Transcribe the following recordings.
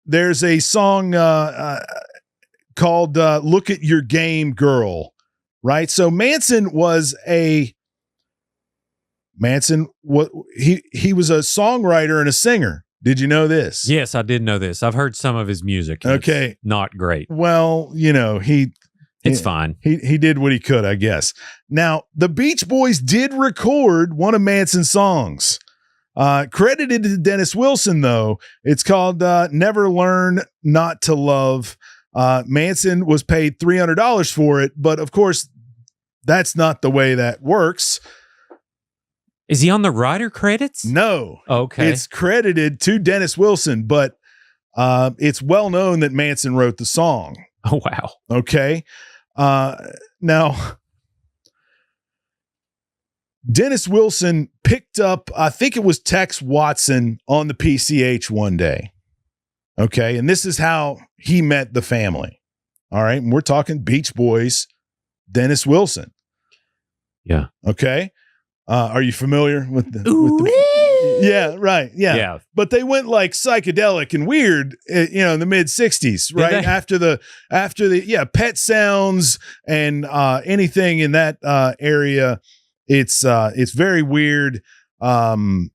there's a song called Look at Your Game, Girl, right? So Manson was he was a songwriter and a singer. Did you know this? Yes, I did know this. I've heard some of his music. Okay. It's not great. Well, It's fine. He did what he could, I guess. Now, the Beach Boys did record one of Manson's songs. Credited to Dennis Wilson, though. It's called Never Learn Not to Love. Manson was paid $300 for it, but of course, that's not the way that works. Is he on the writer credits? No. Okay. It's credited to Dennis Wilson, but it's well known that Manson wrote the song. Oh, wow. Okay. Now, Dennis Wilson picked up, I think it was Tex Watson on the PCH one day. Okay. And this is how he met the family. All right. And we're talking Beach Boys, Dennis Wilson. Yeah. Okay. Are you familiar with the yeah, right. Yeah. But they went like psychedelic and weird, in the mid 60s, right? After the Pet Sounds and anything in that area, it's very weird. And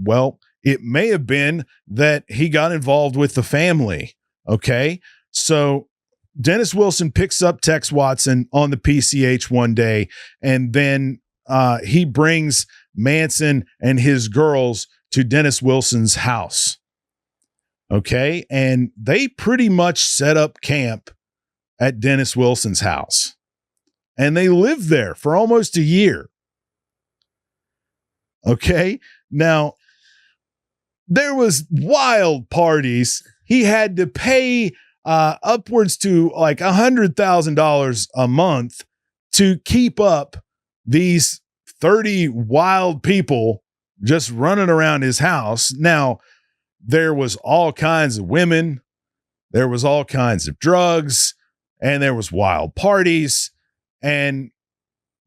well, it may have been that he got involved with the family. Okay. So Dennis Wilson picks up Tex Watson on the PCH one day, and then he brings Manson and his girls to Dennis Wilson's house. Okay. And they pretty much set up camp at Dennis Wilson's house. And they lived there for almost a year. Okay. Now, there was wild parties. He had to pay upwards to like $100,000 a month to keep up these 30 wild people just running around his house. Now, there was all kinds of women, there was all kinds of drugs, and there was wild parties. And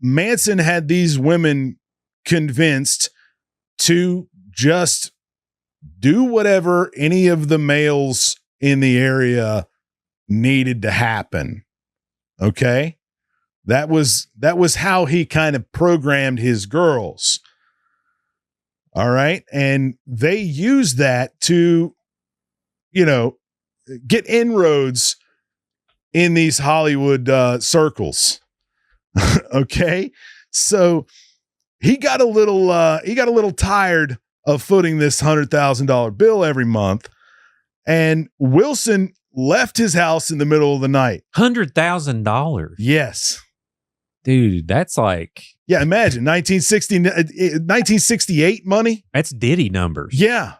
Manson had these women convinced to just do whatever any of the males in the area needed to happen. Okay? That was how he kind of programmed his girls. All right. And they used that to, get inroads in these Hollywood circles. Okay. So he got a little tired of footing this $100,000 bill every month. And Wilson left his house in the middle of the night. $100,000. Yes. Dude, that's like... Yeah, imagine 1968 money. That's Diddy numbers. Yeah.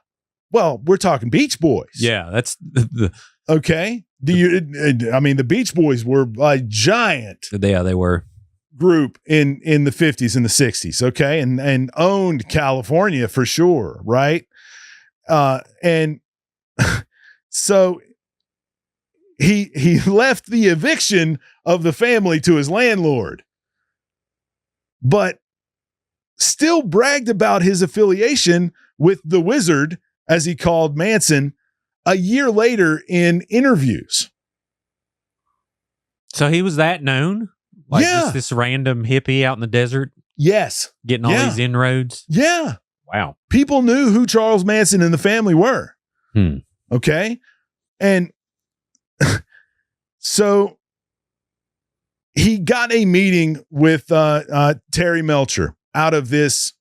Well, we're talking Beach Boys. Yeah, that's the okay. The Beach Boys were a giant. Yeah, they were. Group in the 50s and the 60s. Okay. And owned California for sure. Right. And so he left the eviction of the family to his landlord, but still bragged about his affiliation with the Wizard, as he called Manson, a year later in interviews. So he was that known? Like just this random hippie out in the desert? Yes. Getting all these inroads? Yeah. Wow. People knew who Charles Manson and the family were. Okay. And so he got a meeting with Terry Melcher out of this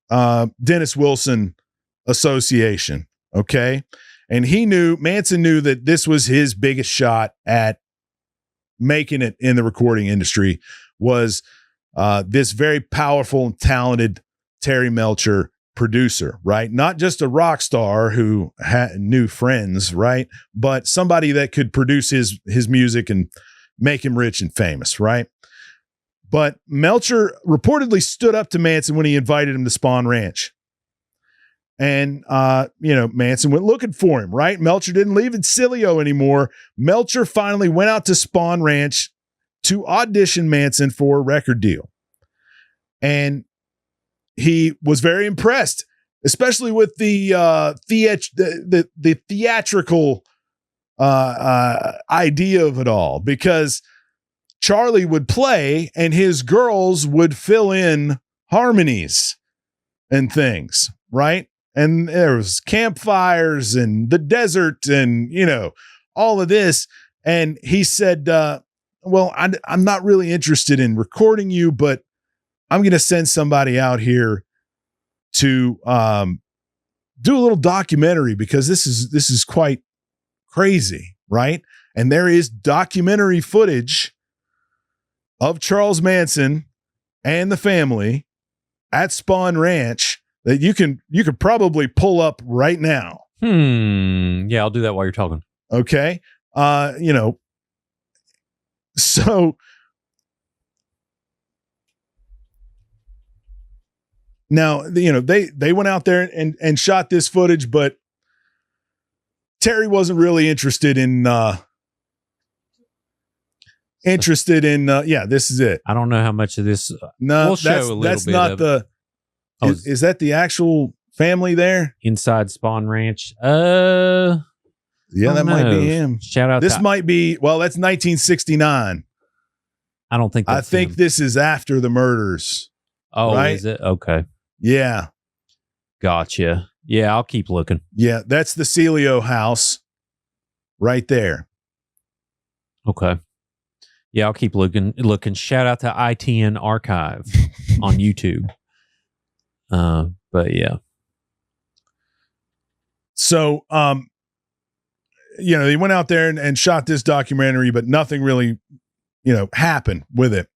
Dennis Wilson association. Okay. And Manson knew that this was his biggest shot at making it in the recording industry, was this very powerful and talented Terry Melcher producer, right? Not just a rock star who knew friends, right? But somebody that could produce his music and make him rich and famous, right? But Melcher reportedly stood up to Manson when he invited him to Spawn Ranch. And, Manson went looking for him, right? Melcher didn't leave Encilio anymore. Melcher finally went out to Spawn Ranch to audition Manson for a record deal. And he was very impressed. especially with the theatrical idea of it all, because Charlie would play and his girls would fill in harmonies and things, right? And there was campfires and the desert and, all of this. And he said, well, I'm not really interested in recording you, but I'm going to send somebody out here to do a little documentary, because this is quite crazy, right? And there is documentary footage of Charles Manson and the family at Spawn Ranch that you could probably pull up right now. Yeah, I'll do that while you're talking. Okay. So now, they went out there and shot this footage, but Terry wasn't really interested in this is it. I don't know how much of this. No, we'll show a little that's bit not of the. Is that the actual family there inside Spawn Ranch? Yeah, that might be him. Shout out. This might be. Well, that's 1969. I don't think. I think him. This is after the murders. Oh, right? Is it? Okay. Yeah. Gotcha. Yeah, I'll keep looking. Yeah, that's the Celio house right there. Okay. Yeah, I'll keep looking. Shout out to ITN Archive on YouTube. But yeah. So, they went out there and shot this documentary, but nothing really, happened with it.